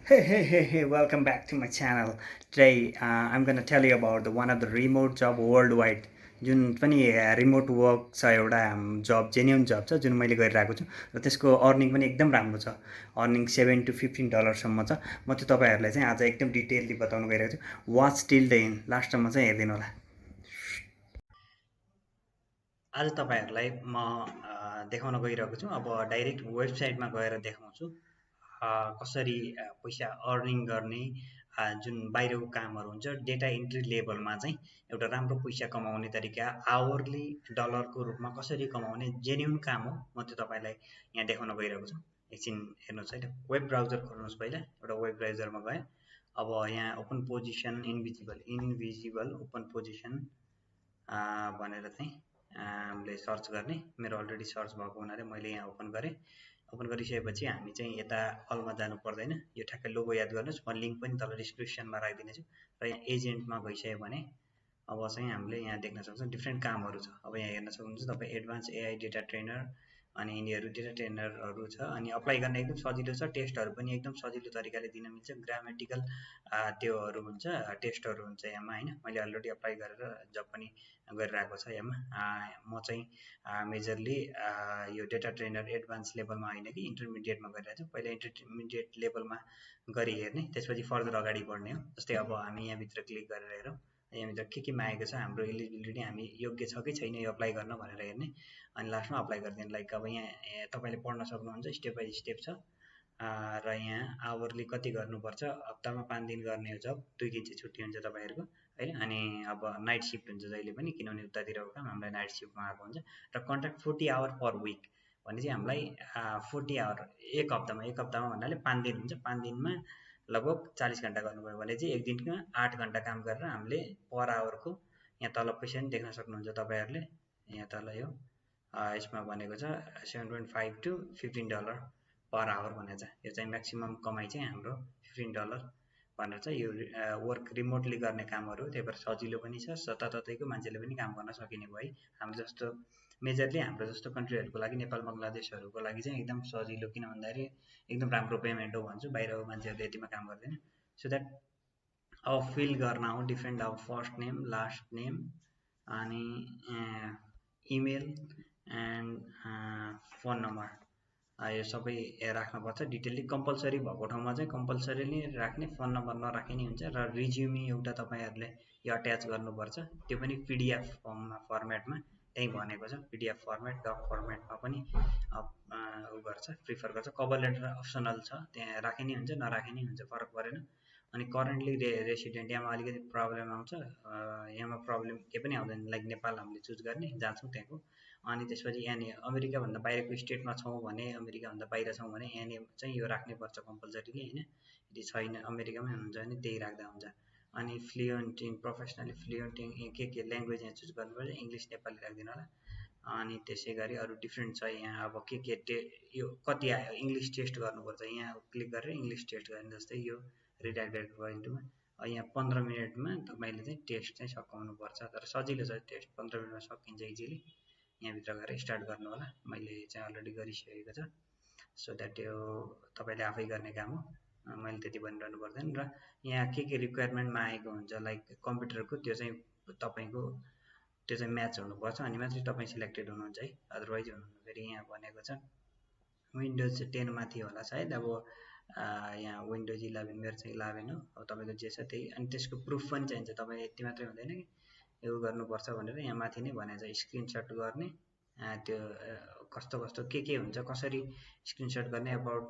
Hey, welcome back to my channel. Today, I'm going to tell you about the one of the remote job worldwide. जुन पनि remote work छ एउटा जब genuine जब छ जुन मैले गरिरहेको छु र त्यसको अर्निङ पनि एकदम राम्रो छ अर्निङ $7 to $15 छ म त्यो तपाईँहरूलाई चाहिँ आज एकदम डिटेलली बताउन गइरहेको छु वाच टिल द एन्ड लास्टसम्म चाहिँ हेरिदिनु होला आज तपाईँहरूलाई म देखाउन गइरहेको छु अब डाइरेक्ट वेबसाइटमा गएर देखाउँछु कसरी पैसा अर्निङ गर्ने जुन बाहिरको कामहरू हुन्छ डेटा इन्ट्री लेभलमा चाहिँ एउटा राम्रो पैसा कमाउने तरिका आवरली डलरको रूपमा कसरी कमाउने जेन्युन काम हो म त्यो तपाईँलाई यहाँ देखाउन गइरहेको छु एकछिन हेर्नुहोस् है वेब ब्राउजर खोल्नुहोस् पहिला एउटा वेब ब्राउजरमा गएँ अब यहाँ open position invisible open position भनेर चाहिँ हामीले सर्च गर्ने मेरो अलरेडी सर्च भएको हुनाले मैले यहाँ ओपन गरेँ ओपन गरिसकेपछि हामी चाहिँ यता अलमा जानु पर्दैन यो ठ्याक्कै लोगो याद गर्नुहोस् म लिङ्क पनि तल डिस्क्रिप्सनमा राखिदिनेछु र यहाँ एजेन्टमा गइसक्यो भने अब चाहिँ हामीले यहाँ देख्न सक्छौँ डिफ्रेन्ट कामहरू छ अब यहाँ हेर्न सक्नुहुन्छ तपाईँ एडभान्स एआई डेटा ट्रेनर अनि यिनीहरू डेटा ट्रेनरहरू छ अनि अप्लाई गर्न एकदम सजिलो छ टेस्टहरू पनि एकदम सजिलो तरिकाले दिन मिल्छ ग्रामेटिकल त्योहरू हुन्छ टेस्टहरू हुन्छ यसमा होइन मैले अलरेडी अप्लाई गरेर जब पनि गरिरहेको छ यसमा म चाहिँ मेजरली यो डेटा ट्रेनर एडभान्स लेभलमा होइन कि इन्टरमिडिएटमा गरिरहेको छु पहिला इन्टरमिडिएट लेभलमा गरी हेर्ने त्यसपछि फर्दर अगाडि बढ्ने हो जस्तै अब हामी यहाँभित्र क्लिक गरेर हेरौँ यहाँभित्र के मागेको छ हाम्रो एलिजिबिलिटी हामी योग्य छ कि छैन यो अप्लाई गर्न भनेर हेर्ने अनि लास्टमा अप्लाई गरिदिने लाइक अब यहाँ तपाईँले पढ्न सक्नुहुन्छ स्टेप बाई स्टेप छ र यहाँ आवरली कति गर्नुपर्छ हप्तामा 5 दिन गर्ने हो जब 2 दिन चाहिँ छुट्टी हुन्छ तपाईँहरूको होइन अनि अब नाइट सिफ्ट हुन्छ जहिले पनि किनभने उतातिरको काम हामीलाई नाइट सिफ्टमा आएको हुन्छ र कन्ट्र्याक्ट 40 आवर पर विक भने चाहिँ हामीलाई 40 आवर एक हप्तामा भन्नाले 5 दिन हुन्छ 5 दिनमा लगभग 40 घन्टा गर्नुभयो भने चाहिँ एक दिनमा 8 घन्टा काम गरेर हामीले पर आवरको यहाँ तल पैसा पनि देख्न सक्नुहुन्छ तपाईँहरूले यहाँ तल यो यसमा भनेको छ 7.5 to $15 पर आवर भनेको छ यो चाहिँ म्याक्सिमम् कमाइ चाहिँ हाम्रो $15 भनेर चाहिँ यो वर्क रिमोटली गर्ने कामहरू त्यही भएर सजिलो पनि छ जताततैको मान्छेले पनि काम गर्न सकिने भयो है हाम्रो जस्तो मेजरली हाम्रो जस्तो कन्ट्रीहरूको लागि नेपाल बङ्गलादेशहरूको लागि चाहिँ एकदम सजिलो किन भन्दाखेरि एकदम राम्रो पेमेन्ट हो भन्छु बाहिरको मान्छेहरूले यतिमा काम गर्दैन सो द्याट अब फिल गर्न हो डिफ्रेन्ट अब फर्स्ट नेम लास्ट नेम अनि इमेल एन्ड फोन नम्बर यो सबै राख्नुपर्छ डिटेल्ली कम्पलसरी भएको ठाउँमा चाहिँ कम्पलसरी नै राख्ने फोन नम्बर नराखे नि हुन्छ र रिज्युमी एउटा तपाईँहरूले यो अट्याच गर्नुपर्छ त्यो पनि पिडिएफ फर्मेटमा त्यहीँ भनेको छ पिडिएफ फर्मेट डक फर्मेटमा पनि उ गर्छ प्रिफर गर्छ कभर लेटर अप्सनल छ त्यहाँ राखे नि हुन्छ नराखे नि हुन्छ फरक परेन अनि करेन्टली रेसिडेन्ट यामा अलिकति प्रब्लम आउँछ यामा प्रब्लम केही पनि आउँदैन लाइक नेपाल हामीले चुज गर्ने जहाँ छौँ त्यहाँको अनि त्यसपछि यहाँनिर अमेरिकाभन्दा बाहिरको स्टेटमा छौँ भने अमेरिकाभन्दा बाहिर छौँ भने यहाँनिर चाहिँ यो राख्नुपर्छ कम्पलसरीली होइन यदि छैन अमेरिकामै हुनुहुन्छ भने त्यही राख्दा हुन्छ अनि fluent in professionally fluent in के ल्याङ्ग्वेज यहाँ चुज गर्नुपर्छ इङ्ग्लिस नेपाली राखिदिनु होला अनि त्यसै गरी अरू डिफ्रेन्ट छ यहाँ अब के यो कति आयो इङ्ग्लिस टेस्ट गर्नुपर्छ यहाँ क्लिक गरेर इङ्ग्लिस टेस्ट गर्ने जस्तै यो रिडाइरेक्ट गरिदिउँ यहाँ 15 मिनटमा तपाईँले चाहिँ टेस्ट चाहिँ सकाउनुपर्छ तर सजिलो छ टेस्ट 15 मिनटमा सकिन्छ इजिली यहाँभित्र गएर स्टार्ट गर्नु होला मैले चाहिँ अलरेडी गरिसकेको छ सो द्याट यो तपाईँले आफै गर्ने काम हो मैले त्यति भनिरहनु पर्दैन र यहाँ के रिक्वायरमेन्ट मागेको हुन्छ लाइक कम्प्युटरको त्यो चाहिँ तपाईँको त्यो चाहिँ म्याच हुनुपर्छ अनि मात्रै तपाईँ सिलेक्टेड हुनुहुन्छ है अदरवाइज हुनुहुन्न फेरि यहाँ भनेको छ विन्डोज 10 माथि होला सायद अब यहाँ विन्डोज 11 मेरो चाहिँ 11 हो अब तपाईँको जे छ त्यही अनि त्यसको प्रुफ पनि चाहिन्छ तपाईँ यति मात्रै हुँदैन कि यो गर्नुपर्छ भनेर यहाँ माथि नै भनेको छ स्क्रिनसट गर्ने त्यो कस्तो कस्तो के हुन्छ कसरी स्क्रिनसट गर्ने एबाउट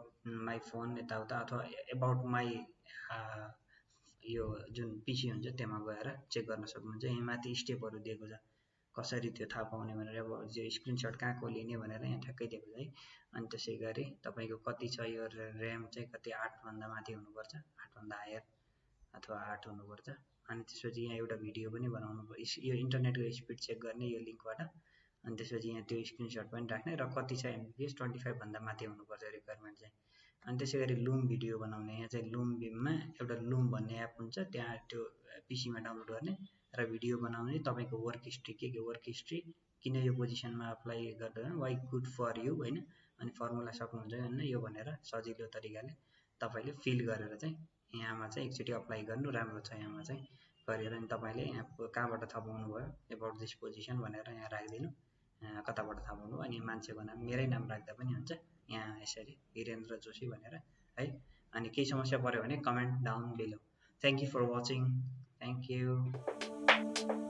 माई फोन यताउता अथवा एबाउट माई यो जुन पिसी हुन्छ त्यहाँ गएर चेक गर्न सक्नुहुन्छ यहाँ माथि स्टेपहरू दिएको छ कसरी त्यो थाहा पाउने भनेर अब यो स्क्रिनसट कहाँको लिने भनेर यहाँ ठ्याक्कै दिएको छ है अनि त्यसै गरी तपाईँको कति छ यो ऱ्याम चाहिँ कति 8 भन्दा माथि हुनुपर्छ 8 भन्दा हायर अथवा 8 हुनुपर्छ अनि त्यसपछि यहाँ एउटा भिडियो पनि बनाउनु यो इन्टरनेटको स्पिड चेक गर्ने यो लिङ्कबाट अनि त्यसपछि यहाँ त्यो स्क्रिनसट पनि राख्ने र कति छ एमबिपिएस 25 भन्दा माथि हुनुपर्छ रिक्वायरमेन्ट चाहिँ अनि त्यसै गरी लुम भिडियो बनाउने यहाँ चाहिँ लुम बिममा एउटा लुम भन्ने एप हुन्छ त्यहाँ त्यो पिसीमा डाउनलोड गर्ने र भिडियो बनाउने तपाईँको वर्क हिस्ट्री के वर्क हिस्ट्री किन यो पोजिसनमा अप्लाई गर्दा वाइ गुड फर यु होइन अनि फर्मुला सक्नुहुन्छ होइन यो भनेर सजिलो तरिकाले तपाईँले फिल गरेर चाहिँ यहाँमा चाहिँ एकचोटि अप्लाई गर्नु राम्रो छ। यहाँमा चाहिँ गरेर अनि तपाईँले यहाँ कहाँबाट थाहा पाउनु भयो एबाउट दिस पोजिसन भनेर यहाँ राखिदिनु, कताबाट थाहा पाउनु, अनि मान्छेको नाम मेरै नाम राख्दा पनि हुन्छ यहाँ यसरी वीरेन्द्र जोशी भनेर है। अनि केही समस्या पऱ्यो भने comment down below. Thank you for watching. Thank you.